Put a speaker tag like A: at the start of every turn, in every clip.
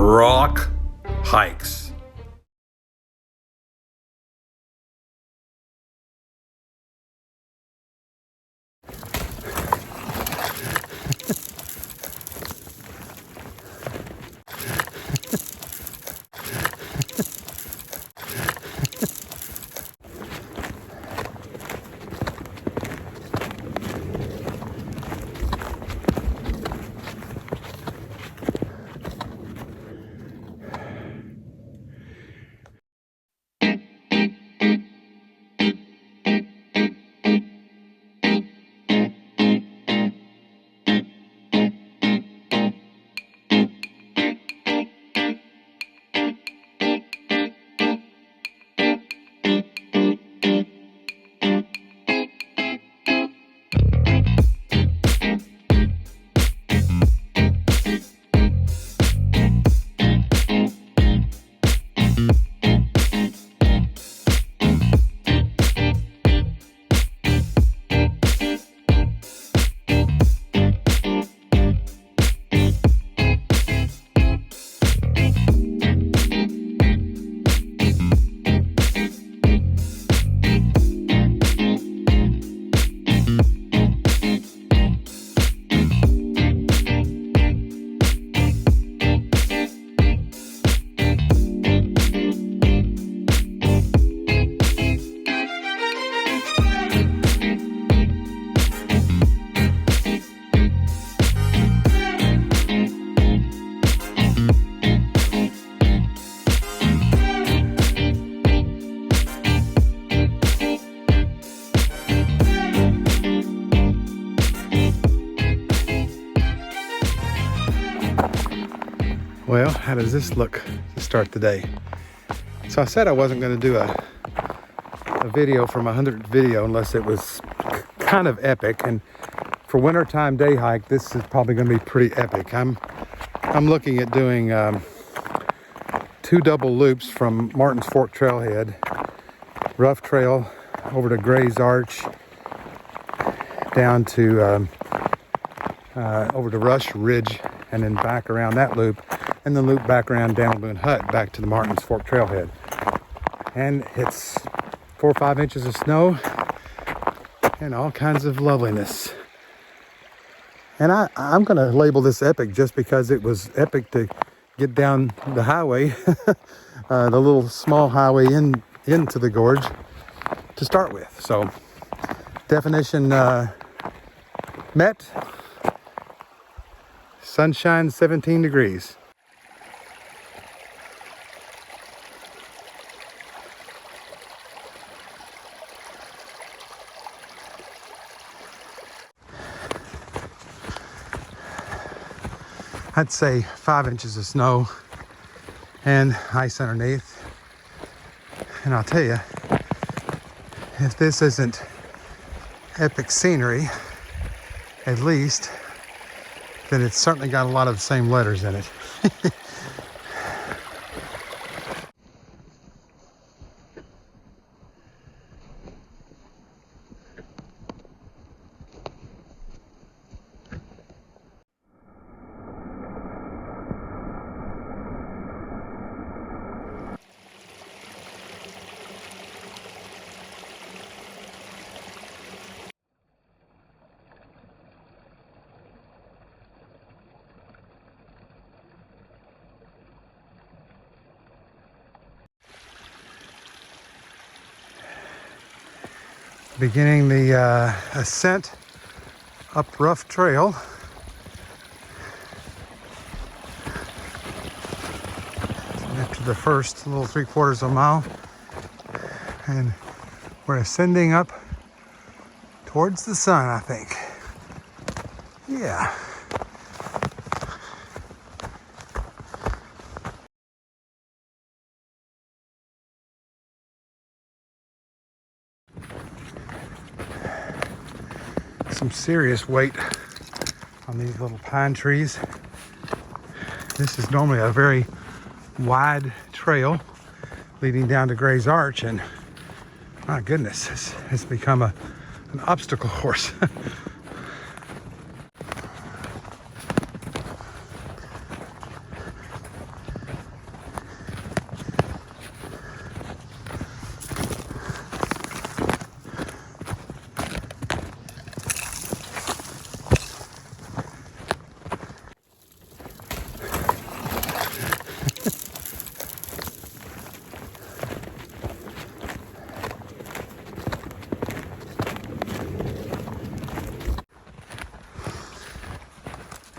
A: Croc hikes. Well, how does this look to start the day? So I said I wasn't going to do a video for my 100th video unless it was kind of epic, and for wintertime day hike, this is probably going to be pretty epic. I'm looking at doing 2 double loops from Martin's Fork Trailhead, rough trail over to Gray's Arch, down to over to Rush Ridge, and then back around that loop, and then loop back around Down Boone Hut back to the Martin's Fork Trailhead. And it's 4 or 5 inches of snow and all kinds of loveliness. And I'm going to label this epic just because it was epic to get down the highway, the little small highway into the gorge to start with. So definition met. Sunshine, 17 degrees. I'd say 5 inches of snow and ice underneath. And I'll tell you, if this isn't epic scenery, at least, then it's certainly got a lot of the same letters in it. Beginning the ascent up rough trail. After the first little 3/4 of a mile, and we're ascending up towards the sun, I think. Yeah. Some serious weight on these little pine trees. This is normally a very wide trail leading down to Gray's Arch, and my goodness, it's become an obstacle course.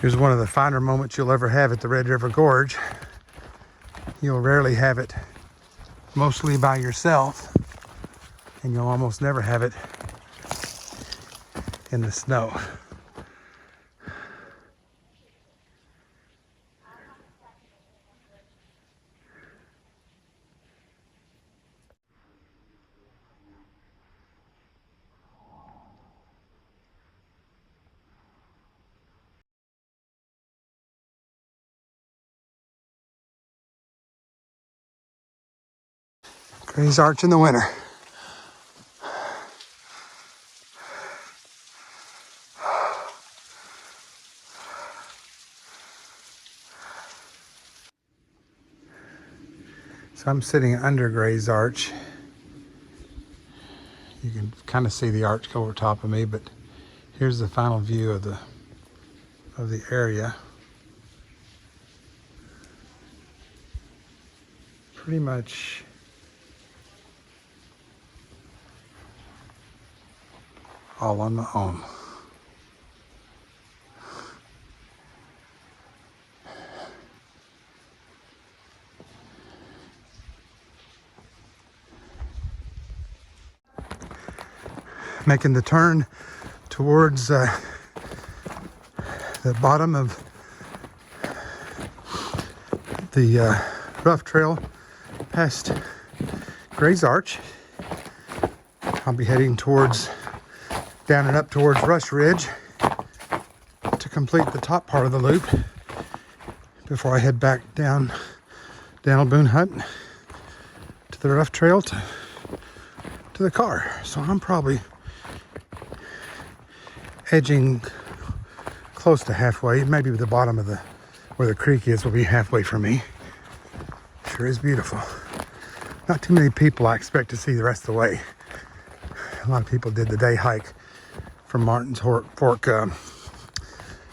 A: Here's one of the finer moments you'll ever have at the Red River Gorge. You'll rarely have it mostly by yourself, and you'll almost never have it in the snow. Gray's Arch in the winter. So I'm sitting under Gray's Arch. You can kind of see the arch go over top of me, but here's the final view of the area. Pretty much all on my own. Making the turn towards the bottom of the rough trail past Gray's Arch. I'll be heading down and up towards Rush Ridge to complete the top part of the loop before I head back down Boone Hut to the rough trail to the car. So I'm probably edging close to halfway. Maybe the bottom of where the creek is will be halfway for me. Sure is beautiful. Not too many people I expect to see the rest of the way. A lot of people did the day hike from Martin's Fork to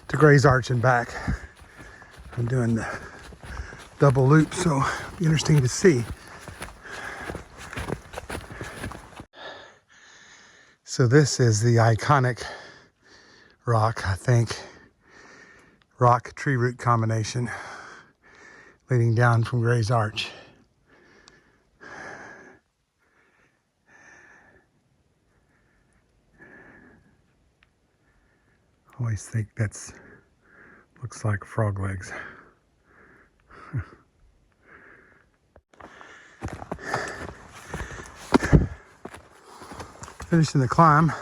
A: Gray's Arch and back. I'm doing the double loop, so it'll be interesting to see. So this is the iconic rock, I think, rock tree root combination leading down from Gray's Arch. Always think looks like frog legs. Finishing the climb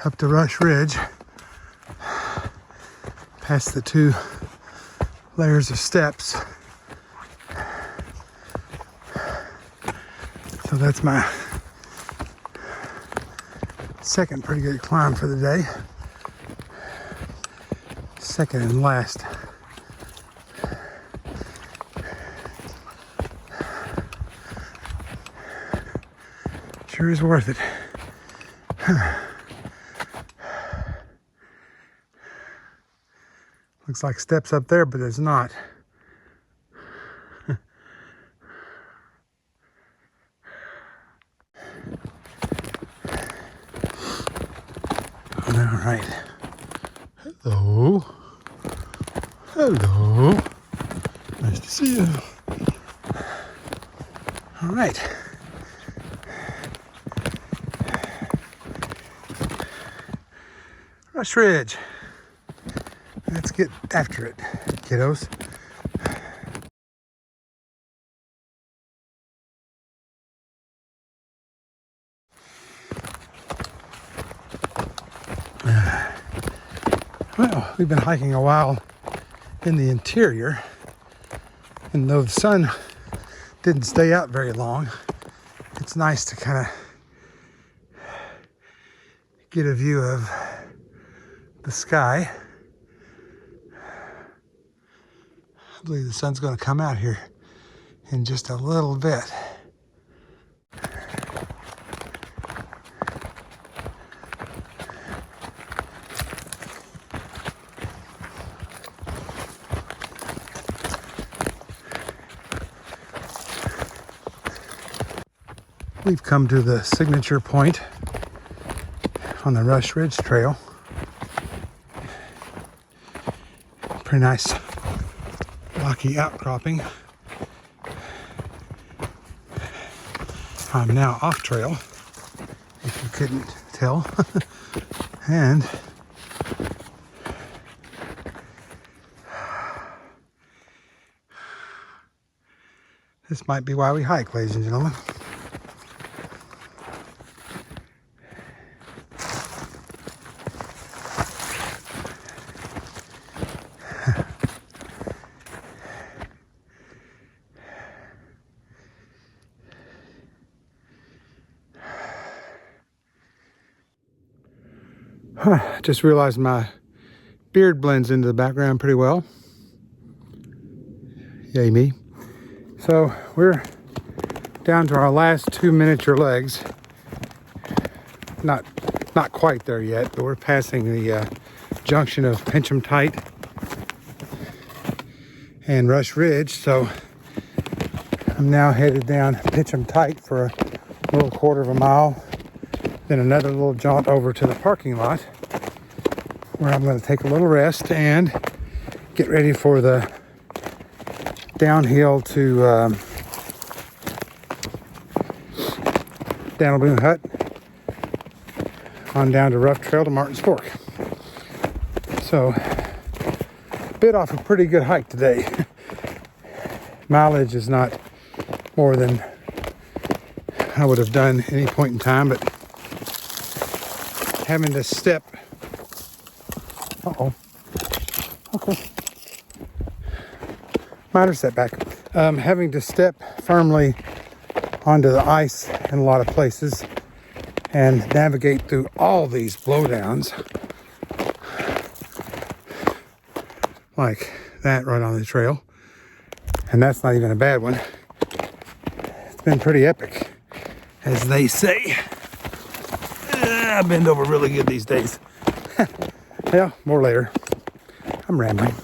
A: up to Rush Ridge, past the 2 layers of steps. So that's my second pretty good climb for the day. Second and last. Sure is worth it. Looks like steps up there, but there's not. All right. Hello. Hello. Nice to see you. All right. Rush Ridge. Let's get after it, kiddos. Well, we've been hiking a while in the interior, and though the sun didn't stay out very long, it's nice to kind of get a view of the sky. I believe the sun's going to come out here in just a little bit. We've come to the signature point on the Rush Ridge Trail. Pretty nice rocky outcropping. I'm now off trail, if you couldn't tell. And this might be why we hike, ladies and gentlemen. Just realized my beard blends into the background pretty well. Yay me. So we're down to our last 2 miniature legs. Not quite there yet, but we're passing the junction of Pincham Tight and Rush Ridge. So I'm now headed down Pincham Tight for a little quarter of a mile. Then another little jaunt over to the parking lot where I'm going to take a little rest and get ready for the downhill to Daniel Boone Hut on down to Rough Trail to Martin's Fork. So, bit off a pretty good hike today. Mileage is not more than I would have done at any point in time, but having to step. Okay. Minor setback. Having to step firmly onto the ice in a lot of places and navigate through all these blowdowns like that right on the trail. And that's not even a bad one. It's been pretty epic, as they say. I bend over really good these days. Yeah, more later. I'm rambling.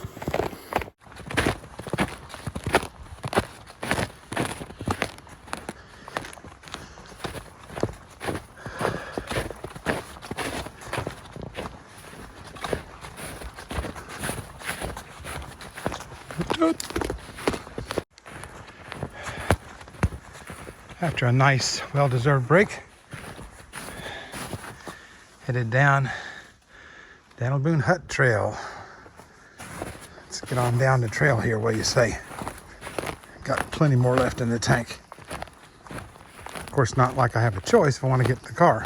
A: After a nice, well-deserved break, headed down Daniel Boone Hut Trail. Let's get on down the trail here, what do you say? Got plenty more left in the tank. Of course, not like I have a choice if I want to get in the car.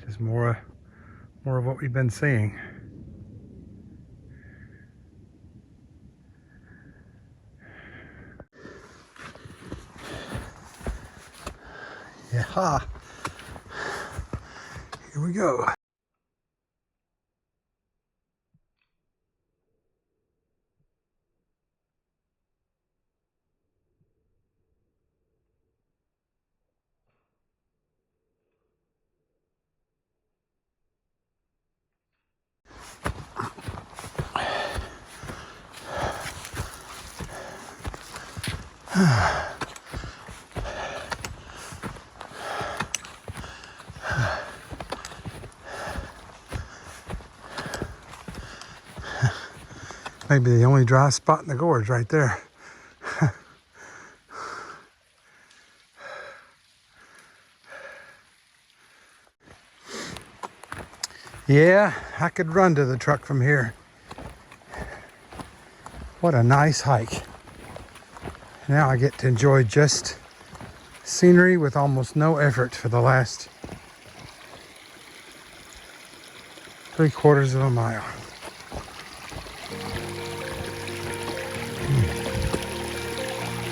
A: Just more of what we've been seeing. Yeah, here we go. Maybe the only dry spot in the gorge right there. Yeah, I could run to the truck from here. What a nice hike. Now I get to enjoy just scenery with almost no effort for the last 3/4 of a mile.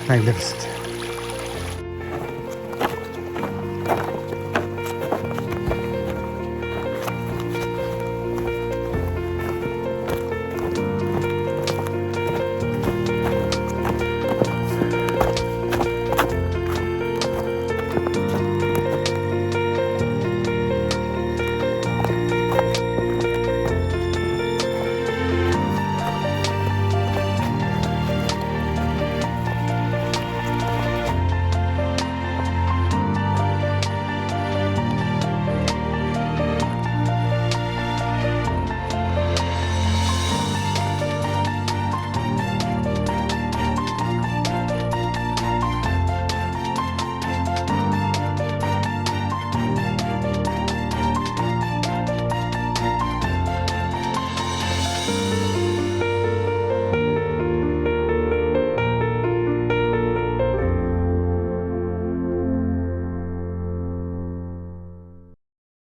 A: Magnificent.